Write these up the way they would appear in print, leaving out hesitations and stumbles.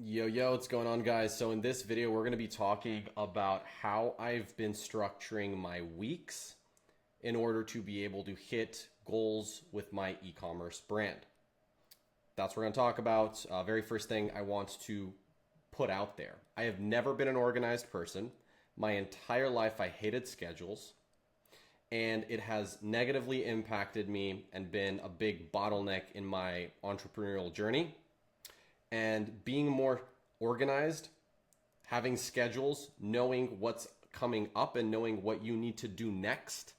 Yo, what's going on, guys? So in this video, we're going to be talking about how I've been structuring my weeks in order to be able to hit goals with my e-commerce brand. That's what we're going to talk about. Very first thing I want to put out there. I have never been an organized person. My entire life, I hated schedules, and it has negatively impacted me and been a big bottleneck in my entrepreneurial journey. And being more organized, having schedules, knowing what's coming up and knowing what you need to do next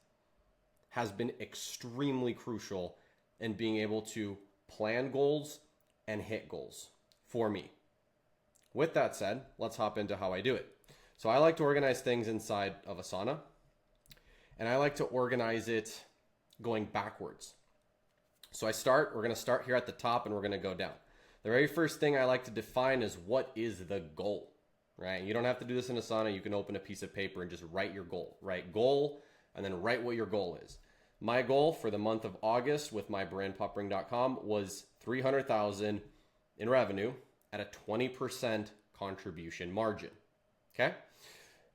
has been extremely crucial in being able to plan goals and hit goals for me. With that said, let's hop into how I do it. So I like to organize things inside of Asana, and I like to organize it going backwards. So we're going to start here at the top and we're going to go down. The very first thing I like to define is what is the goal, right? You don't have to do this in Asana. You can open a piece of paper and just write your goal, right? Goal, and then write what your goal is. My goal for the month of August with my brand popring.com was 300,000 in revenue at a 20% contribution margin. Okay.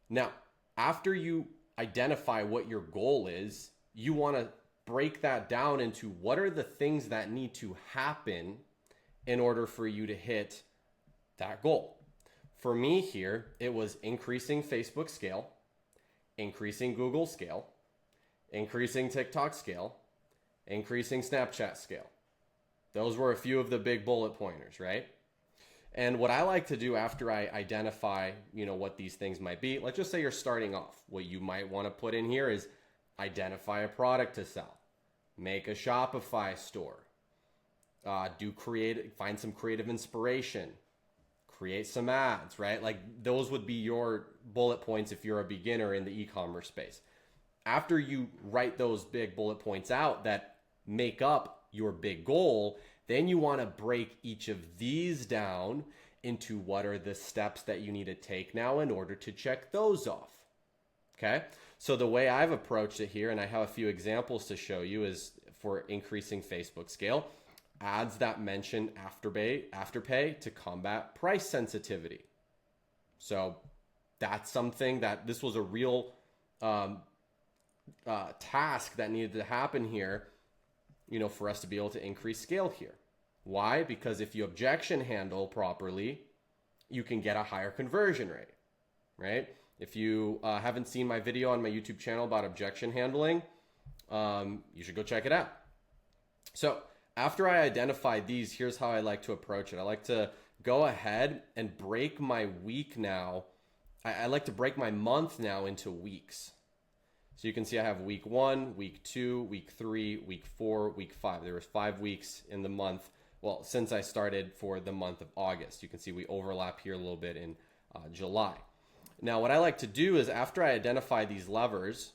Now, after you identify what your goal is, you want to break that down into what are the things that need to happen in order for you to hit that goal. For me here, it was increasing Facebook scale, increasing Google scale, increasing TikTok scale, increasing Snapchat scale. Those were a few of the big bullet pointers, right? And what I like to do after I identify, what these things might be, let's just say you're starting off. What you might want to put in here is identify a product to sell, make a Shopify store, find some creative inspiration, create some ads, right? Like those would be your bullet points if you're a beginner in the e-commerce space. After you write those big bullet points out that make up your big goal, then you want to break each of these down into what are the steps that you need to take now in order to check those off. Okay? So the way I've approached it here, and I have a few examples to show you, is for increasing Facebook scale. Ads that mention afterpay to combat price sensitivity. So that's something that this was a real task that needed to happen here, for us to be able to increase scale here. Why? Because if you objection handle properly, you can get a higher conversion rate, right? If you haven't seen my video on my YouTube channel about objection handling, you should go check it out. So after I identify these, here's how I like to approach it. I like to go ahead and break my week now. I like to break my month now into weeks. So you can see I have week 1, week 2, week 3, week 4, week 5. There was 5 weeks in the month. Well, since I started for the month of August, you can see we overlap here a little bit in July. Now, what I like to do is after I identify these levers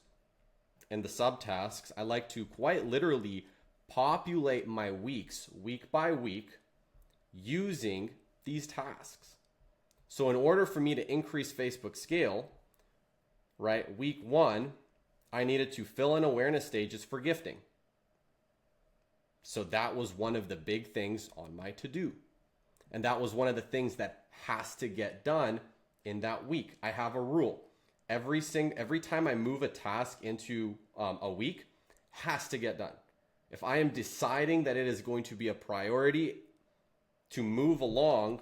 and the subtasks, I like to quite literally populate my weeks week by week using these tasks. So in order for me to increase Facebook scale, right, week 1, I needed to fill in awareness stages for gifting. So that was one of the big things on my to-do. And that was one of the things that has to get done in that week. I have a rule. Every time I move a task into a week, has to get done. If I am deciding that it is going to be a priority to move along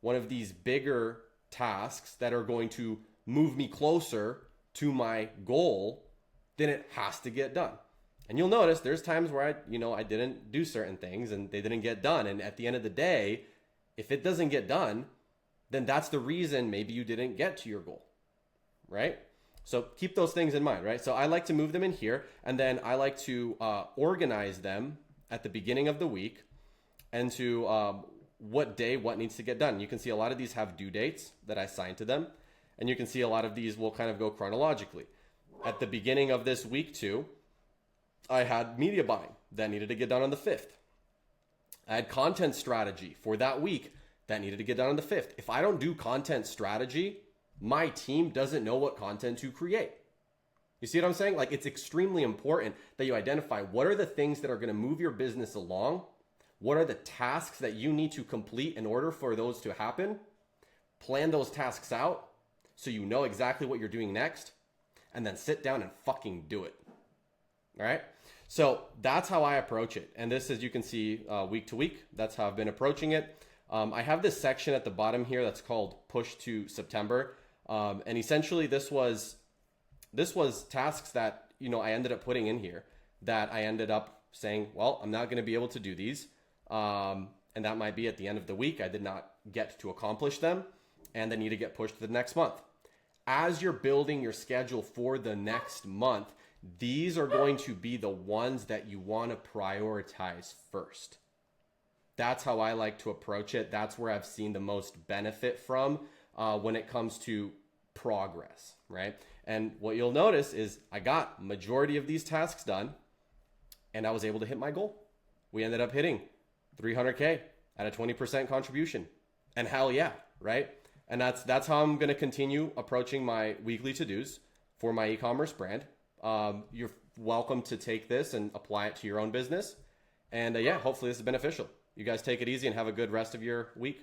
one of these bigger tasks that are going to move me closer to my goal, then it has to get done. And you'll notice there's times where I didn't do certain things and they didn't get done. And at the end of the day, if it doesn't get done, then that's the reason maybe you didn't get to your goal, right? So keep those things in mind, right? So I like to move them in here, and then I like to organize them at the beginning of the week and to what day what needs to get done. You can see a lot of these have due dates that I assign to them, and you can see a lot of these will kind of go chronologically. At the beginning of this week 2, I had media buying that needed to get done on the 5th. I had content strategy for that week that needed to get done on the 5th. If I don't do content strategy, my team doesn't know what content to create. You see what I'm saying? Like, it's extremely important that you identify what are the things that are going to move your business along, What are the tasks that you need to complete in order for those to happen? Plan those tasks out so you know exactly what you're doing next, and then sit down and fucking do it. All right? So that's how I approach it. And this, as you can see, week to week, that's how I've been approaching it. I have this section at the bottom here that's called Push to September. And essentially this was tasks that, I ended up putting in here that I ended up saying, well, I'm not going to be able to do these. And that might be at the end of the week. I did not get to accomplish them and they need to get pushed to the next month. As you're building your schedule for the next month, these are going to be the ones that you want to prioritize first. That's how I like to approach it. That's where I've seen the most benefit from when it comes to progress, right? And what you'll notice is I got majority of these tasks done and I was able to hit my goal. We ended up hitting 300K at a 20% contribution. And hell yeah, right? And that's how I'm going to continue approaching my weekly to-dos for my e-commerce brand. You're welcome to take this and apply it to your own business. And yeah, hopefully this is beneficial. You guys take it easy and have a good rest of your week.